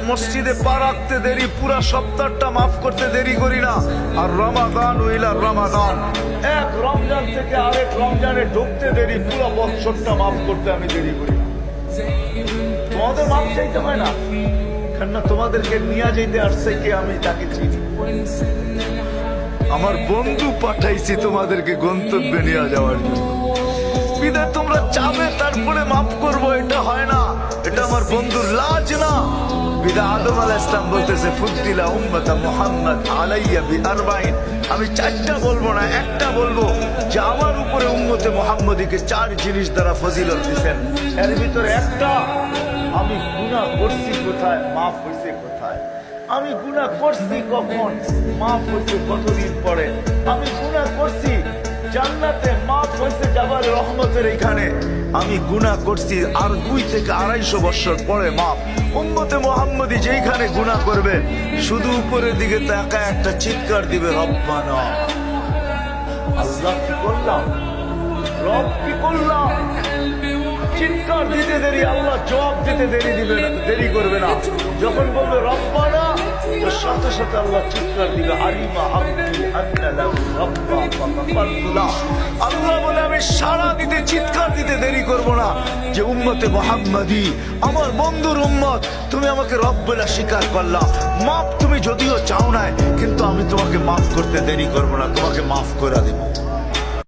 মসজিদে পা রাখতে দেরি, পুরা সপ্তাহটা মাফ করতে দেরি করি না। আর রমাদান ইলা রমাদান, এক রমজান থেকে আরেক রমজানে ঢুকতে দেরি, পুরা বছরটা মাফ করতে আমি দেরি করি না। তোমাদের মাফ চাইতে হয় না, কেননা তোমাদেরকে নিয়ে যেতে আসছে কে, আমি তাকে চিনি। আমার বন্ধু পাঠাইছি তোমাদেরকে গন্তব্যে নিয়ে যাওয়ার জন্য। বিদায় তোমরা চাবে তারপরে মাফ করবো, এটা হয় না, এটা আমার বন্ধুর লাজ না। বিদায় আদম আলাইহিস সালাম বলতেছে ফুদ্দিলা উম্মতা মুহাম্মদ আলাইয়া বিআরবাইন, আমি চারটা বলবো না, একটা বলবো যে আমার উপরে উম্মতে মুহাম্মদীকে চার জিনিস দ্বারা ফজিলত দিবেন। এর ভিতরে একটা, আমি গুনাহ করছি কোথায়, মাফ হয়েছে কোথায়। আমি গুনাহ করছি কখন, মাফ হয়েছে কতদিন পরে। আমি গুনাহ করছি জান্নাতে, মাফ হয়েছে যাবার রহমতের এখানে। আমি গুনাহ করছি আর 2 থেকে 250 বছর পরে মাফ। উম্মতে মুহাম্মদী যেইখানে গুনাহ করবে শুধু উপরের দিকে তাকায় একটা চিৎকার দিবে, রব্বানা। আল্লাহ কি করলাম, রব কি করলাম, চিৎকার দিতে দেরি, আল্লাহ জবাব দিতে দেরি দিবে না, দেরি করবে না। যখন বলবে রব্বানা, তো সাথে সাথে আল্লাহ চিৎকার দিবে, আলিমা আব্দি আন্না লাহু রাব্বা ফাকাফারতুলাহ। আল্লাহ বলে আমি সারা দিতে চিৎকার দিতে দেরি করব না যে উম্মতে মুহাম্মদী আমার বন্ধুর উম্মত, তুমি আমাকে রব বলে স্বীকার করলা। মাফ তুমি যদিও চাও না, কিন্তু আমি তোমাকে মাফ করতে দেরি করব না, তোমাকে মাফ করে দেব।